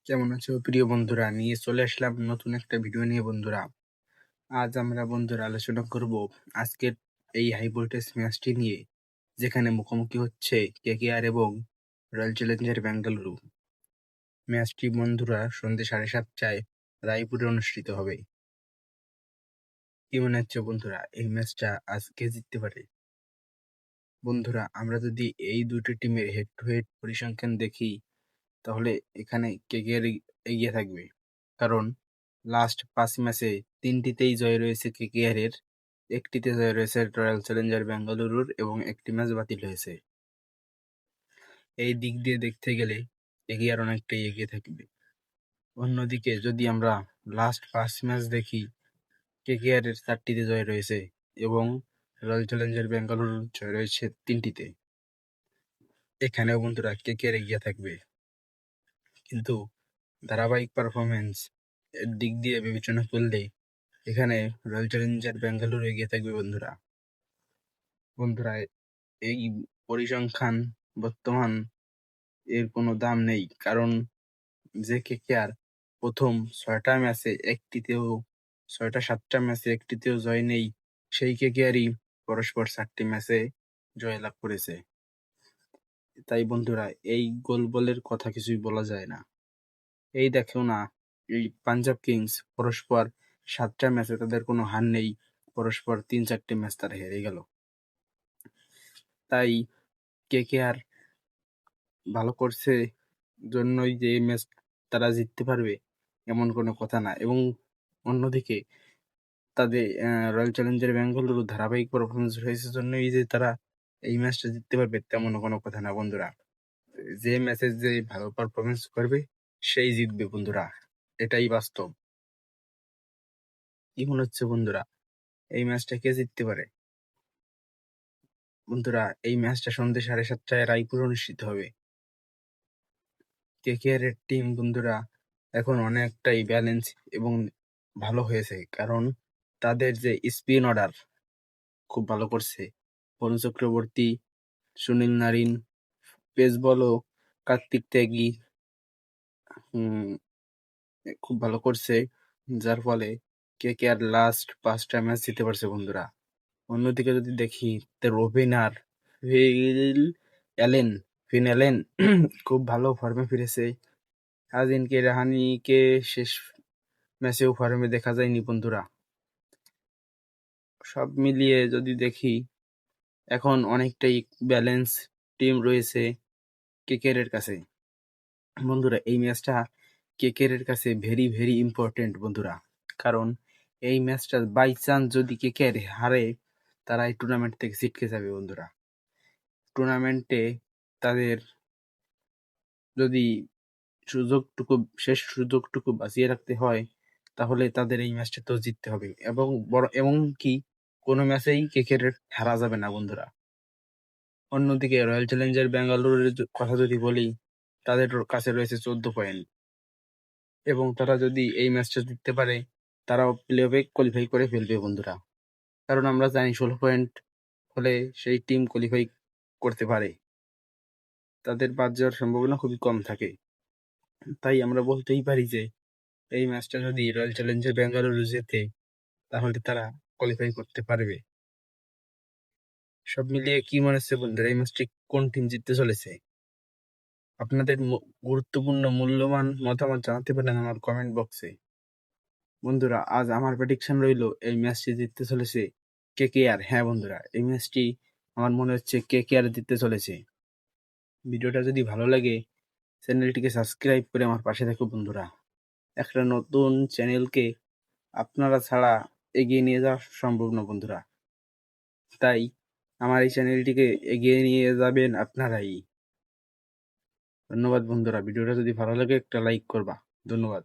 কেমন আছো প্রিয় বন্ধুরা? নিয়ে চলে আসলাম নতুন একটা ভিডিও নিয়ে বন্ধুরা। আজ আমরা বন্ধুরা আলোচনা করব আজকের এই হাই ভোল্টেজ ম্যাচটি নিয়ে, যেখানে মুখোমুখি হচ্ছে কেকেআর এবং রয়্যাল চ্যালেঞ্জার বেঙ্গালুরু। ম্যাচটি বন্ধুরা সন্ধ্যে 7:30টায় রায়পুরে অনুষ্ঠিত হবে। কি মনে হচ্ছে বন্ধুরা, এই ম্যাচটা আজকে জিততে পারে? বন্ধুরা, আমরা যদি এই দুটি টিমের হেড টু হেড পরিসংখ্যান দেখি, তাহলে এখানে কেকেআর এগিয়ে থাকবে। কারণ লাস্ট 5 ম্যাচে 3টিতেই জয় রয়েছে কেকেআর এর, একটিতে জয় রয়েছে রয়্যাল চ্যালেঞ্জার বেঙ্গালুরুর এবং একটি ম্যাচ বাতিল হয়েছে। এই দিক দিয়ে দেখতে গেলে কেকেআর অনেকটাই এগিয়ে থাকবে। অন্যদিকে যদি আমরা লাস্ট 5 ম্যাচ দেখি, কেকেআর এর 4টিতে জয় রয়েছে এবং রয়্যাল চ্যালেঞ্জার বেঙ্গালুরুর জয় রয়েছে 3টিতে। এখানেও বন্ধুরা কেকেআর এগিয়ে থাকবে, কিন্তু ধারাবাহিক পারফরমেন্স এর দিক দিয়ে বিবেচনা করলে এখানে রয়্যাল চ্যালেঞ্জার বেঙ্গালুরু এগিয়ে থাকবে বন্ধুরা। এই পরিসংখ্যান বর্তমান এর কোনো দাম নেই, কারণ যে কেকেআর প্রথম 6টা ম্যাচে 7টা ম্যাচে একটিতেও জয় নেই, সেই কেকেআরই পরস্পর 4টি ম্যাচে জয়লাভ করেছে। তাই বন্ধুরা, এই গোল বলের কথা কিছুই বলা যায় না। এই দেখো না, এই পাঞ্জাব কিংস পরস্পর 7টা ম্যাচে তাদের কোনো হার নেই, পরস্পর 3-4টি ম্যাচ তারা হেরে গেল। তাই কেকেআর ভালো করছে জন্যই যে এই ম্যাচ তারা জিততে পারবে এমন কোনো কথা না। এবং অন্যদিকে তাদের রয়্যাল চ্যালেঞ্জার বেঙ্গালুরু ধারাবাহিক পারফরমেন্স রয়েছে জন্যই যে তারা এই ম্যাচটা জিততে পারবে তেমনও কোনো কথা না বন্ধুরা। যে ম্যাচে যে ভালো পারফরমেন্স করবে সেই জিতবে বন্ধুরা, এটাই বাস্তব। কি মনে হচ্ছে বন্ধুরা, এই ম্যাচটা কে জিততে পারে? বন্ধুরা, এই ম্যাচটা সন্ধ্যে 7:30টায় রায়পুরে অনুষ্ঠিত হবে। কেকেআর এর টিম বন্ধুরা এখন অনেকটাই ব্যালেন্স এবং ভালো হয়েছে, কারণ তাদের যে স্পিন অর্ডার খুব ভালো করছে। বরুণ চক্রবর্তী, সুনীল নারিন, পেস বলও কার্তিক ত্যাগী খুব ভালো করছে, যার ফলে কেকেআর লাস্ট 5টা ম্যাচ জিতে পারছে বন্ধুরা। অন্যদিকে যদি দেখি, ওপেনার ফিন অ্যালেন খুব ভালো ফর্মে ফিরেছে। আজিনকে রাহানিকে শেষ ম্যাচেও ফর্মে দেখা যায়নি বন্ধুরা। সব মিলিয়ে যদি দেখি, এখন অনেকটাই ব্যালেন্স টিম রয়েছে কেকেআর এর কাছে। বন্ধুরা, এই ম্যাচটা কেকেআর এর কাছে ভেরি ভেরি ইম্পর্টেন্ট বন্ধুরা, কারণ এই ম্যাচটা বাই চান্স যদি কেকেআর হারে, তারা এই টুর্নামেন্ট থেকে ছিটকে যাবে বন্ধুরা। টুর্নামেন্টে তাদের যদি শেষ সুযোগটুকু বাঁচিয়ে রাখতে হয়, তাহলে তাদের এই ম্যাচটা তো জিততে হবে এবং কি কোনো ম্যাচেই কেকেআর হারা যাবে না বন্ধুরা। অন্যদিকে রয়্যাল চ্যালেঞ্জার বেঙ্গালুরুর কথা যদি বলি, তাদের কাছে রয়েছে 14 পয়েন্ট এবং তারা যদি এই ম্যাচটা জিততে পারে, তারাও প্লে অফে কোয়ালিফাই করে ফেলবে বন্ধুরা। কারণ আমরা জানি 16 পয়েন্ট হলে সেই টিম কোয়ালিফাই করতে পারে, তাদের বাদ যাওয়ার সম্ভাবনা খুবই কম থাকে। তাই আমরা বলতেই পারি যে এই ম্যাচটা যদি রয়্যাল চ্যালেঞ্জার বেঙ্গালুরু জেতে, তাহলে তারা কোয়ালিফাই করতে পারবে। সব মিলিয়ে কি মনে হচ্ছে বন্ধুরা, এই ম্যাচটি কোন টিম জিততে চলেছে? আপনাদের গুরুত্বপূর্ণ মূল্যবান মতামত জানাতে পারেন আমার কমেন্ট বক্সে। বন্ধুরা, আজ আমার প্রেডিকশন রইলো এই ম্যাচটি জিততে চলেছে কেকেআর। হ্যাঁ বন্ধুরা, এই ম্যাচটি আমার মনে হচ্ছে কেকেআর জিততে চলেছে। ভিডিওটা যদি ভালো লাগে, চ্যানেলটিকে সাবস্ক্রাইব করে আমার পাশে থাকো বন্ধুরা। একটা নতুন চ্যানেলকে আপনারা ছাড়া এগিয়ে নিয়ে যাওয়া সম্ভব না বন্ধুরা, তাই আমার এই চ্যানেলটিকে এগিয়ে নিয়ে যাবেন আপনারাই। ধন্যবাদ বন্ধুরা, ভিডিওটা যদি ভালো লাগে একটা লাইক করবা। ধন্যবাদ।